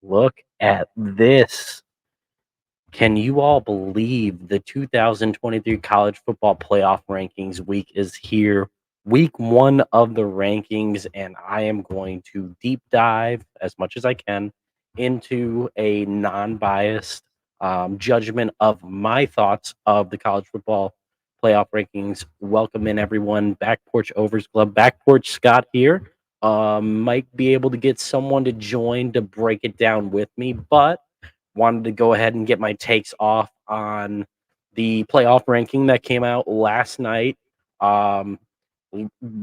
Look at this. Can you all believe the 2023 college football playoff rankings week is here? Week one of the rankings, and I am going to deep dive as much as I can into a non biased judgment of my thoughts of the college football playoff rankings. Welcome in, everyone. Back Porch Overs Club, Back Porch Scott here. Might be able to get someone to join to break it down with me, but wanted to go ahead and get my takes off on the playoff ranking that came out last night. Um,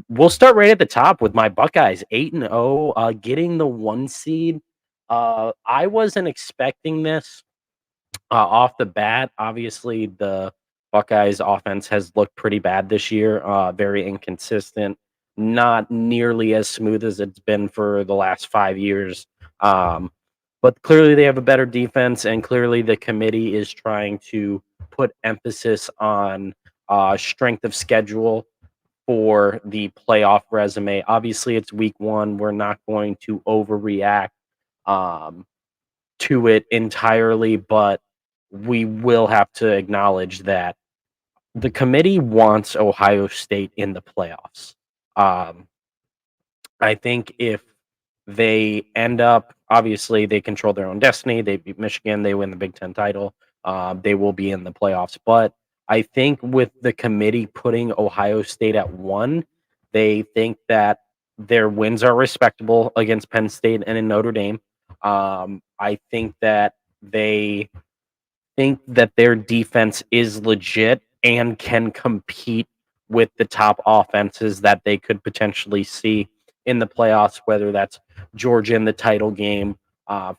we'll start right at the top with my Buckeyes, 8-0, getting the 1 seed. I wasn't expecting this off the bat. Obviously, the Buckeyes offense has looked pretty bad this year, very inconsistent, not nearly as smooth as it's been for the last 5 years. Um, but clearly, they have a better defense, and clearly, the committee is trying to put emphasis on strength of schedule for the playoff resume. Obviously, it's week one. We're not going to overreact um, to it entirely, but we will have to acknowledge that the committee wants Ohio State in the playoffs. Um, I think if they end up, obviously, they control their own destiny. They beat Michigan, they win the Big Ten title. They will be in the playoffs. But I think with the committee putting Ohio State at one, they think that their wins are respectable against Penn State and in Notre Dame. I think that they think that their defense is legit and can compete with the top offenses that they could potentially see in the playoffs, whether that's Georgia in the title game,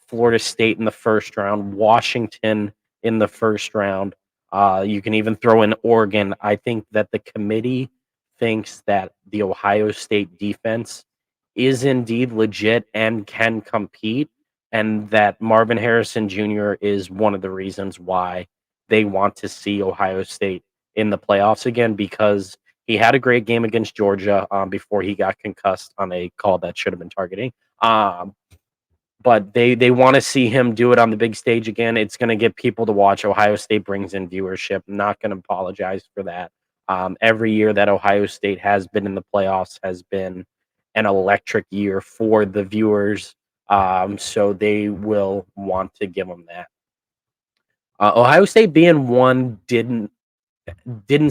Florida State in the first round, Washington in the first round. You can even throw in Oregon. I think that the committee thinks that the Ohio State defense is indeed legit and can compete, and that Marvin Harrison Jr. is one of the reasons why they want to see Ohio State in the playoffs again, because he had a great game against Georgia before he got concussed on a call that should have been targeting. Um, but they want to see him do it on the big stage again. It's going to get people to watch. Ohio State brings in viewership. I'm not going to apologize for that. Every year that Ohio State has been in the playoffs has been an electric year for the viewers. So they will want to give them that. Ohio State being one didn't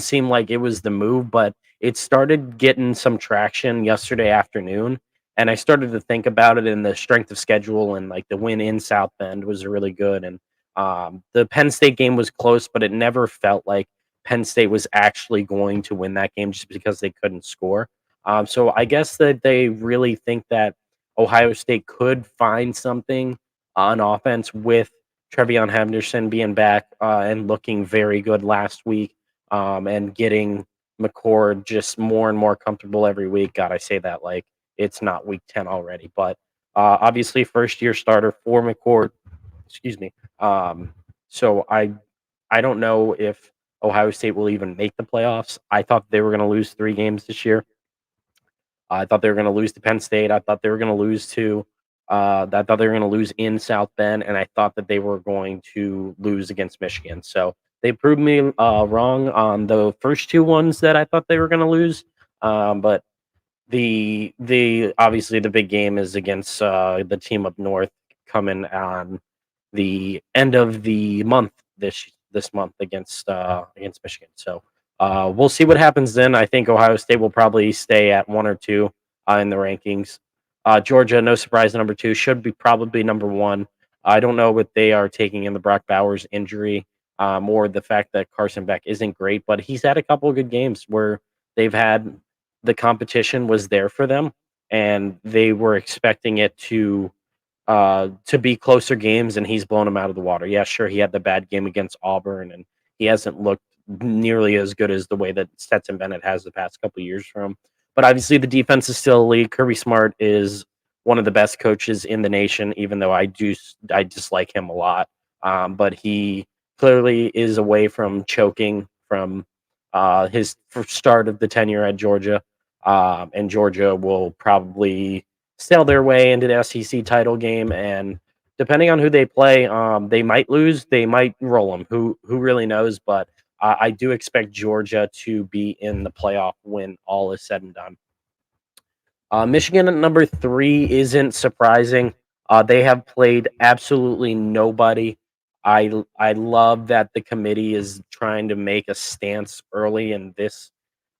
seem like it was the move, but it started getting some traction yesterday afternoon. And I started to think about it, and the strength of schedule and like the win in South Bend was really good. And the Penn State game was close, but it never felt like Penn State was actually going to win that game just because they couldn't score. So I guess that they really think that Ohio State could find something on offense with Trevion Henderson being back and looking very good last week, and getting McCord just more and more comfortable every week. God, I say that like it's not week 10 already, but obviously first year starter for McCord. Excuse me. So I don't know if Ohio State will even make the playoffs. I thought they were going to lose 3 games this year. I thought they were going to lose to Penn State. I thought they were going to lose to. I thought they were going to lose in South Bend, and I thought that they were going to lose against Michigan. So they proved me wrong on the first 2 ones that I thought they were going to lose. But the obviously the big game is against the team up north coming on the end of the month this month against Michigan. So we'll see what happens then. I think Ohio State will probably stay at 1 or 2 in the rankings. Georgia, no surprise, number 2 should be probably number 1. I don't know what they are taking in the Brock Bowers injury, or the fact that Carson Beck isn't great, but he's had a couple of good games where they've had the competition was there for them, and they were expecting it to be closer games, and he's blown them out of the water. Yeah, sure, he had the bad game against Auburn, and he hasn't looked nearly as good as the way that Stetson Bennett has the past couple of years from him. But obviously, the defense is still elite. Kirby Smart is one of the best coaches in the nation, even though I dislike him a lot. But he clearly is away from choking from his first start of the tenure at Georgia. And Georgia will probably sail their way into the SEC title game, and depending on who they play, they might lose, they might roll them. Who really knows? But I do expect Georgia to be in the playoff when all is said and done. Michigan at number three isn't surprising. They have played absolutely nobody. I love that the committee is trying to make a stance early in this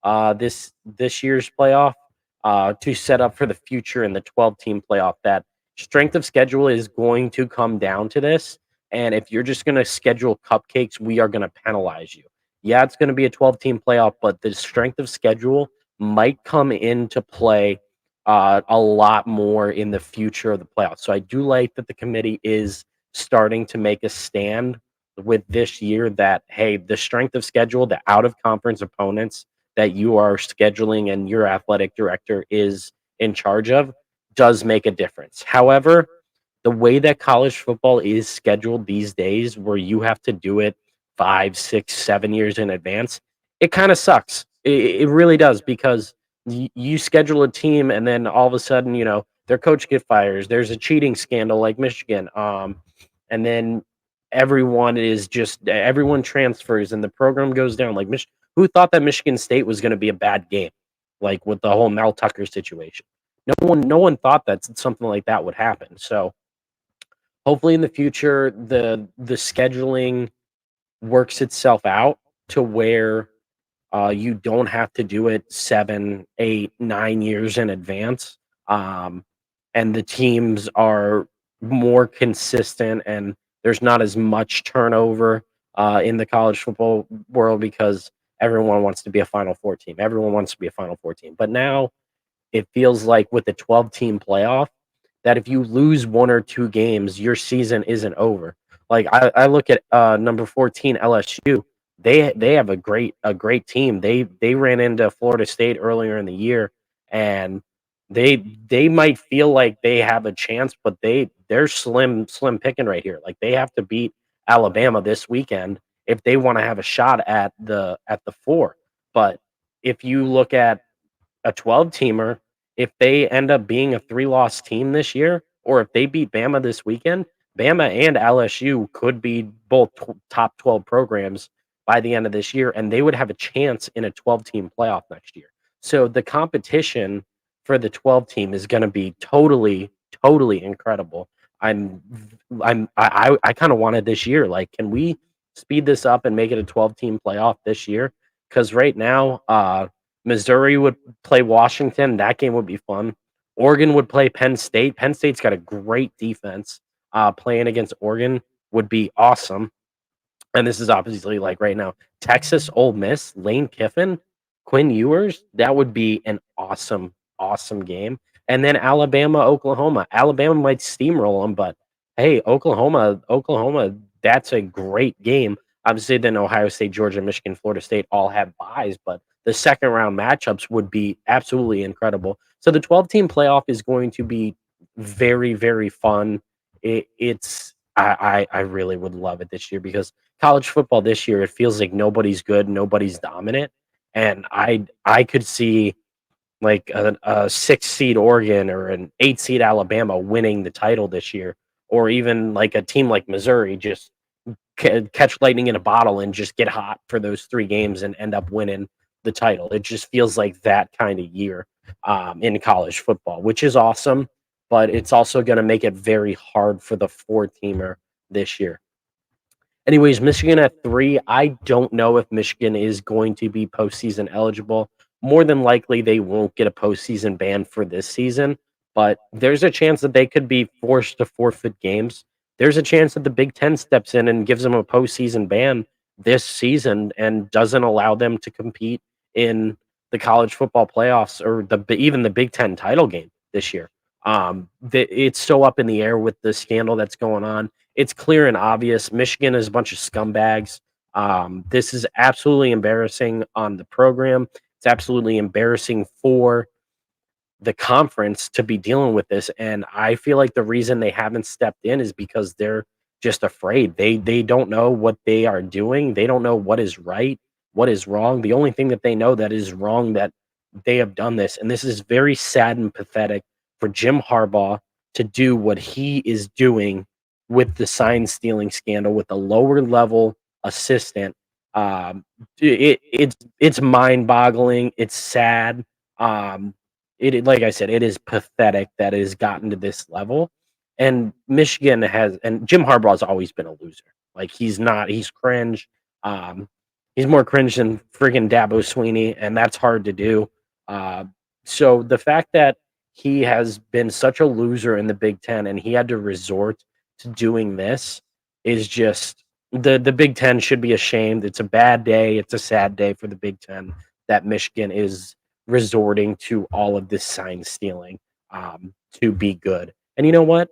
year's playoff to set up for the future in the 12-team playoff. That strength of schedule is going to come down to this, and if you're just going to schedule cupcakes, we are going to penalize you. Yeah, it's going to be a 12-team playoff, but the strength of schedule might come into play a lot more in the future of the playoffs. So I do like that the committee is starting to make a stand with this year that, hey, the strength of schedule, the out of conference opponents that you are scheduling and your athletic director is in charge of does make a difference. However, the way that college football is scheduled these days, where you have to do it 5, 6, 7 years in advance, it kind of sucks. It really does because you schedule a team and then all of a sudden, their coach get fires. There's a cheating scandal like Michigan, and then everyone transfers and the program goes down. Like who thought that Michigan State was going to be a bad game, like with the whole Mel Tucker situation? No one thought that something like that would happen. So hopefully in the future the scheduling works itself out to where you don't have to do it 7, 8, 9 years in advance. Um, and the teams are more consistent and there's not as much turnover in the college football world because everyone wants to be a Final Four team. Everyone wants to be a Final Four team. But now it feels like with the 12-team playoff that if you lose one or two games, your season isn't over. Like I look at number 14 LSU. They have a great team. They ran into Florida State earlier in the year, and they might feel like they have a chance, but they're slim picking right here. Like they have to beat Alabama this weekend if they want to have a shot at the four. But if you look at a 12-teamer, if they end up being a three-loss team this year, or if they beat Bama this weekend, Bama and LSU could be both top 12 programs by the end of this year, and they would have a chance in a 12-team playoff next year. So the competition for the 12 team is going to be totally, totally incredible. I'm, I kind of wanted this year. Like, can we speed this up and make it a 12-team playoff this year? Because right now, Missouri would play Washington. That game would be fun. Oregon would play Penn State. Penn State's got a great defense. Playing against Oregon would be awesome. And this is obviously like right now, Texas, Ole Miss, Lane Kiffin, Quinn Ewers. That would be an awesome, awesome game. And then Alabama, Oklahoma. Alabama might steamroll them, but hey, Oklahoma, that's a great game. Obviously, then Ohio State, Georgia, Michigan, Florida State all have buys, but the second round matchups would be absolutely incredible. So the 12-team playoff is going to be very, very fun. I really would love it this year because college football this year, it feels like nobody's good, nobody's dominant, and I could see like a 6 seed Oregon or an 8 seed Alabama winning the title this year, or even like a team like Missouri just catch lightning in a bottle and just get hot for those 3 games and end up winning the title. It just feels like that kind of year in college football, which is awesome, but it's also going to make it very hard for the 4-teamer this year. Anyways, Michigan at 3. I don't know if Michigan is going to be postseason eligible. More than likely, they won't get a postseason ban for this season, but there's a chance that they could be forced to forfeit games. There's a chance that the Big Ten steps in and gives them a postseason ban this season and doesn't allow them to compete in the college football playoffs or even the Big Ten title game this year. It's so up in the air with the scandal that's going on. It's clear and obvious. Michigan is a bunch of scumbags. This is absolutely embarrassing on the program. It's absolutely embarrassing for the conference to be dealing with this. And I feel like the reason they haven't stepped in is because they're just afraid. They don't know what they are doing. They don't know what is right, what is wrong. The only thing that they know that is wrong that they have done this. And this is very sad and pathetic for Jim Harbaugh to do what he is doing with the sign stealing scandal with a lower level assistant. Um, it's mind boggling. It's sad. Um, like I said, it is pathetic that it has gotten to this level. And Michigan has, and Jim Harbaugh's always been a loser. Like he's not, he's cringe. Um, he's more cringe than friggin' Dabo Sweeney, and that's hard to do. Uh, so the fact that he has been such a loser in the Big Ten and he had to resort to doing this is just the Big Ten should be ashamed. It's a bad day. It's a sad day for the Big Ten that Michigan is resorting to all of this sign stealing to be good. And you know what?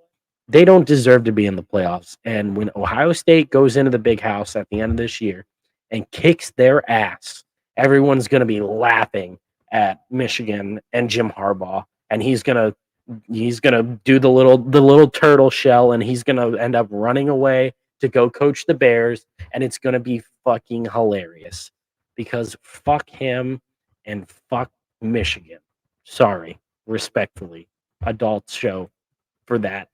They don't deserve to be in the playoffs. And when Ohio State goes into the big house at the end of this year and kicks their ass, everyone's going to be laughing at Michigan and Jim Harbaugh, and he's gonna do the little turtle shell, and he's gonna end up running away to go coach the Bears, and it's gonna be fucking hilarious because fuck him and fuck Michigan. Sorry, respectfully, adult show for that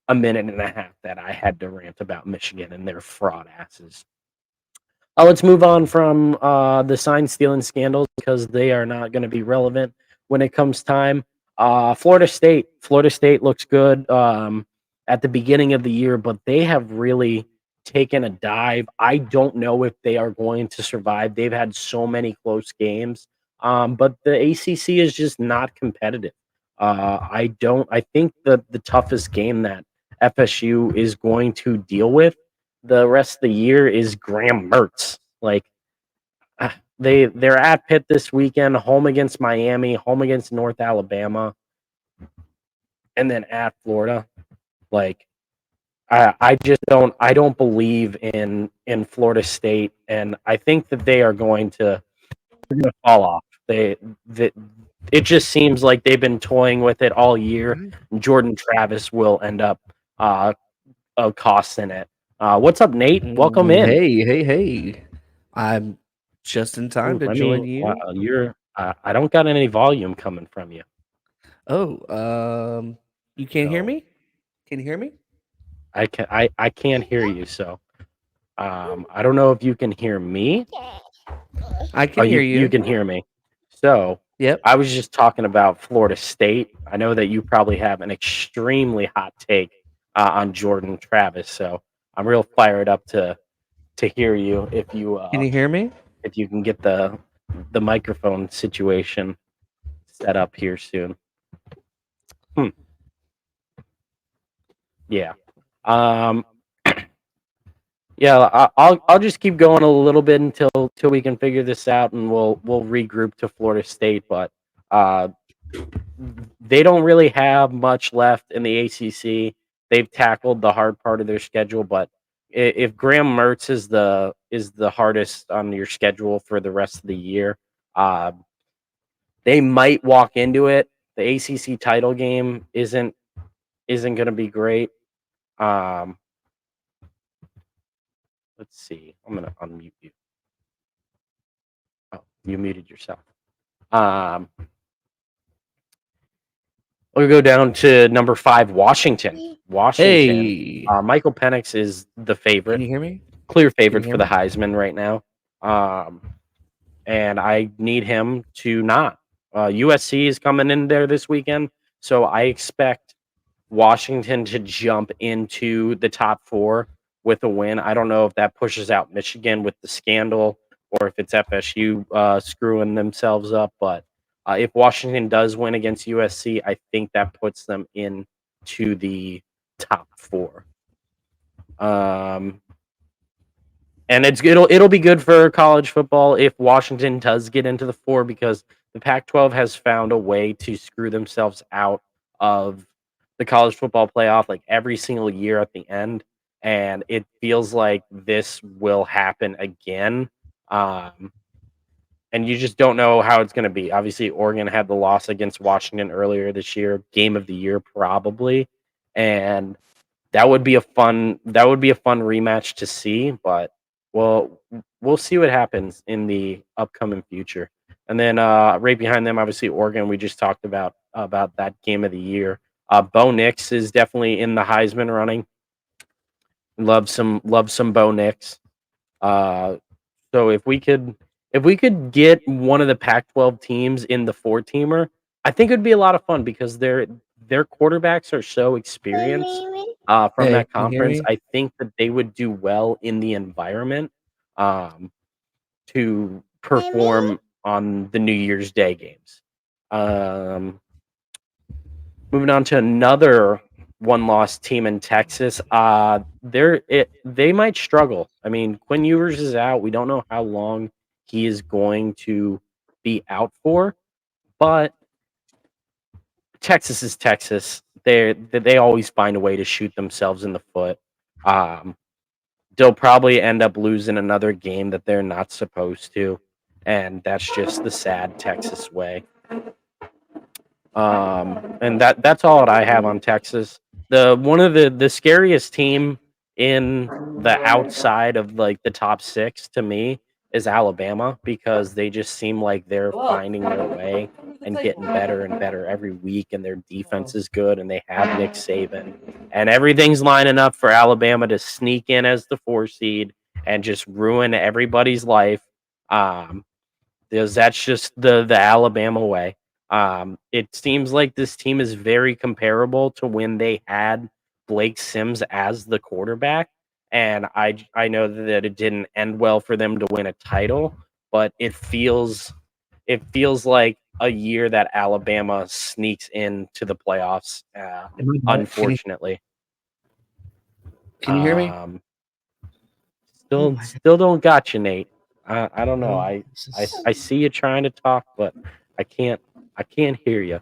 a minute and a half that I had to rant about Michigan and their fraud asses. Let's move on from the sign stealing scandals because they are not going to be relevant when it comes time. Florida State. Florida State looks good at the beginning of the year, but they have really taken a dive. I don't know if they are going to survive. They've had so many close games, but the ACC is just not competitive. I don't. I think the toughest game that FSU is going to deal with the rest of the year is Graham Mertz. Like they're at Pitt this weekend, home against Miami, home against North Alabama, and then at Florida. Like I just don't believe in Florida State, and I think that they are going to fall off. They it just seems like they've been toying with it all year. Jordan Travis will end up a cost in it. What's up, Nate? Welcome in. Hey. I'm just in time Ooh, to join wow, you. you're I don't got any volume coming from you. Oh, you can't hear So me? Can you hear me? I can't hear you. So I don't know if you can hear me. I Oh, can hear you you. can hear me. So Yep. I was just talking about Florida State. I know that you probably have an extremely hot take on Jordan Travis. So I'm real fired up to hear you Can you hear me? if you can get the microphone situation set up here soon. Hmm, yeah. Um, Yeah, I'll just keep going a little bit until we can figure this out, and we'll regroup to Florida State. But uh, they don't really have much left in the ACC. They've tackled the hard part of their schedule, but if Graham Mertz is the hardest on your schedule for the rest of the year, uh, they might walk into it. The ACC title game isn't going to be great. Um, let's see. I'm going to unmute you. Oh, you muted yourself. Um, we'll go down to number 5, Washington. Washington. Hey. Michael Penix is the Can favorite, you hear me? clear Can you favorite hear for the me? Heisman right now. Um, and I need him to not. USC is coming in there this weekend, so I expect Washington to jump into the top 4 with a win. I don't know if that pushes out Michigan with the scandal or if it's FSU screwing themselves up, but if Washington does win against USC, I think that puts them into the top 4. Um, and it'll be good for college football if Washington does get into the 4 because the Pac-12 has found a way to screw themselves out of the college football playoff like every single year at the end, and it feels like this will happen again. Um, and you just don't know how it's going to be. Obviously, Oregon had the loss against Washington earlier this year, game of the year probably, and that would be a fun rematch to see, but we'll see what happens in the upcoming future. And then right behind them, obviously Oregon. We just talked about that game of the year. Bo Nix is definitely in the Heisman running. Love some Bo Nix. Uh, so if we could get one of the Pac-12 teams in the four-teamer, I think it'd be a lot of fun because their quarterbacks are so experienced from Hey, that can you hear conference. me? I think that they would do well in the environment um, to perform on the New Year's Day games. Um, Moving on to another one-loss team in Texas. They might struggle. I mean, Quinn Ewers is out. We don't know how long he is going to be out for, but Texas is Texas. They always find a way to shoot themselves in the foot. Um, they'll probably end up losing another game that they're not supposed to, and that's just the sad Texas way. And that's all that I have on Texas. The one of the scariest team in the outside of like the top six to me is Alabama because they just seem like they're finding their way and getting better and better every week, and their defense is good, and they have Nick Saban, and everything's lining up for Alabama to sneak in as the 4 seed and just ruin everybody's life. Um, because that's just the Alabama way. It seems like this team is very comparable to when they had Blake Sims as the quarterback, and I know that it didn't end well for them to win a title, but it feels like a year that Alabama sneaks into the playoffs. Am I back? Unfortunately, Can you hear me? um, Oh still my god. still don't got you, Nate. I don't know. No, I this I is I see you trying to talk, but I can't I can't hear you.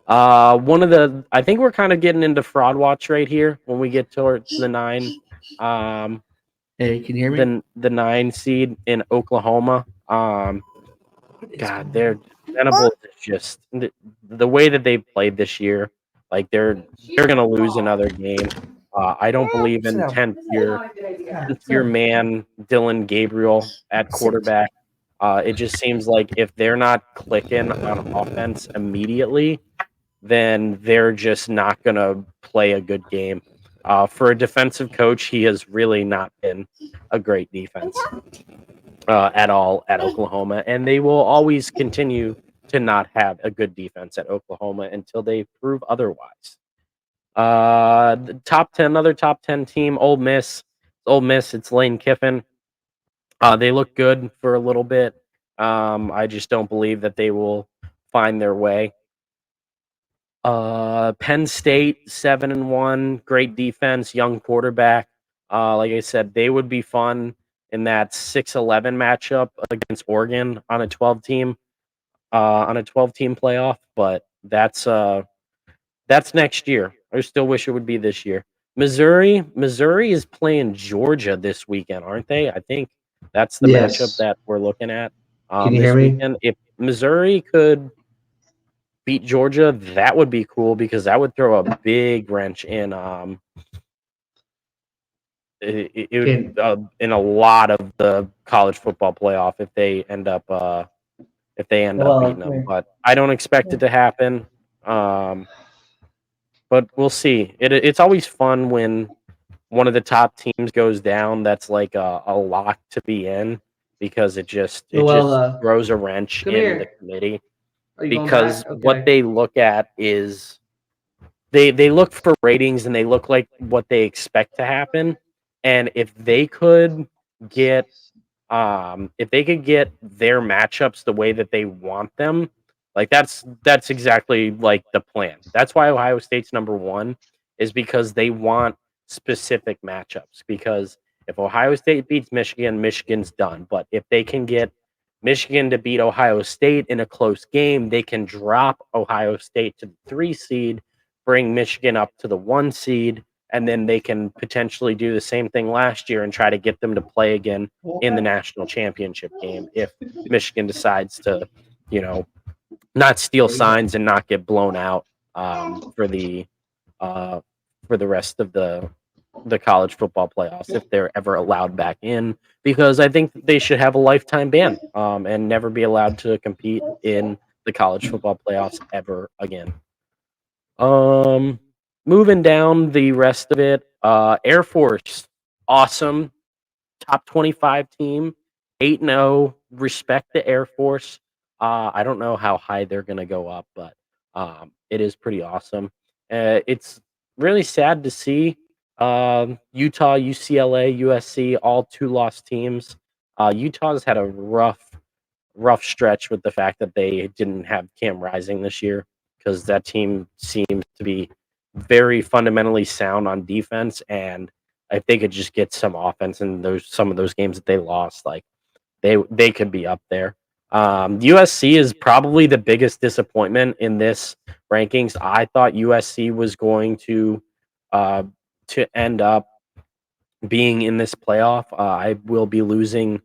I think we're kind of getting into fraud watch right here when we get towards the um Hey, can you hear me? the 9 seed in Oklahoma. What is God, going they're Venables is just the way that they played this year. Like they're gonna lose another game. I don't on? believe Sit in down. Yeah, tenth sit year down. man Dylan Gabriel at Sit. quarterback. It just seems like if they're not clicking on offense immediately, then they're just not going to play a good game. For a defensive coach, he has really not been a great defense at all at Oklahoma, and they will always continue to not have a good defense at Oklahoma until they prove otherwise. The top 10, another top 10 team, Ole Miss. Ole Miss, it's Lane Kiffin. They look good for a little bit. I just don't believe that they will find their way. Penn State 7-1, great defense, young quarterback. Like I said, they would be fun in that 6-11 matchup against Oregon on a 12 team playoff, but that's next year. I still wish it would be this year. Missouri is playing Georgia this weekend, aren't they? I think that's the matchup Yes. that we're looking at Can you hear this me? weekend. If Missouri could beat Georgia, that would be cool because that would throw a big wrench in it would Can in a lot of the college football playoff if they end up beating come them. here. But I don't expect it to happen. Um, but we'll see. It's always fun when one of the top teams goes down. That's like a lock to be in because it Well, just throws a wrench come in the here. committee Are you going because back? what Okay. they look at is they look for ratings and they look like what they expect to happen. And get if they could get their matchups the way that they want them, like that's exactly like the plan. That's why Ohio State's number one is because they want specific matchups. Because if Ohio State beats Michigan, Michigan's done. But if they can get Michigan to beat Ohio State in a close game, they can drop Ohio State to the 3 seed, bring Michigan up to the 1 seed, and then they can potentially do the same thing last year and try to get them to play again in the national championship game if Michigan decides to, you know, not steal signs and not get blown out uh, for the rest of the college football playoffs if they're ever allowed back in, because I think they should have a lifetime ban and never be allowed to compete in the college football playoffs ever again. Um, Moving down the rest of it, Air Force. awesome top 25 team, 8-0. Respect the Air Force. I don't know how high they're going to go up, but it is pretty awesome. It's really sad to see Utah, UCLA, USC, all 2 loss teams. Utah's had a rough stretch with the fact that they didn't have Cam Rising this year because that team seems to be very fundamentally sound on defense, and if they could just get some offense in some of those games that they lost, like they could be up there. USC is probably the biggest disappointment in this rankings. I thought USC was going uh, to end up being in this playoff. I will be losing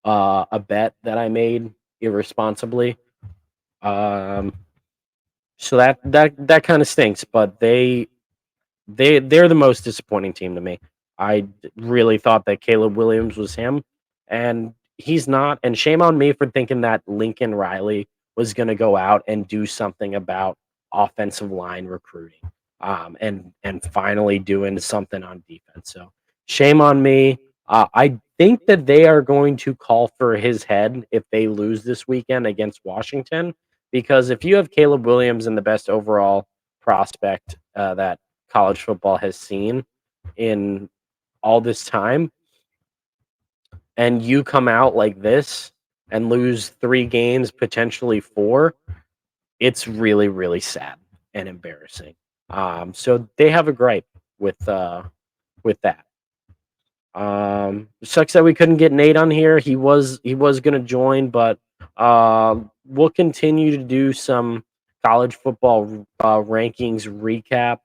a bet that I made irresponsibly. Um, so that kind of stinks, but they're the most disappointing team to me. Really thought that Caleb Williams was him, and he's not. And shame on me for thinking that Lincoln Riley was going to go out and do something about offensive line recruiting, and finally doing something on defense. So shame on me. I think that they are going to call for his head if they lose this weekend against Washington, because if you have Caleb Williams and the best overall prospect that college football has seen in all this time, and you come out like this and lose 3 games, potentially 4, it's really, really sad and embarrassing. So they have a gripe with that. Sucks that we couldn't get Nate on here. He was gonna join, but we'll continue to do some college football rankings recap.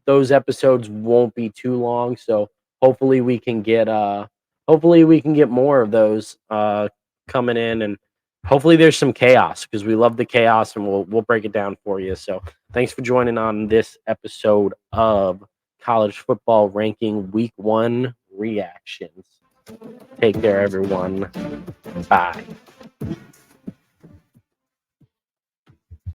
Those episodes won't be too long, so hopefully we can get more of those coming in, and hopefully there's some chaos because we love the chaos, and we'll break it down for you. So thanks for joining on this episode of College Football Ranking Week 1 reactions. Take care, everyone. Bye.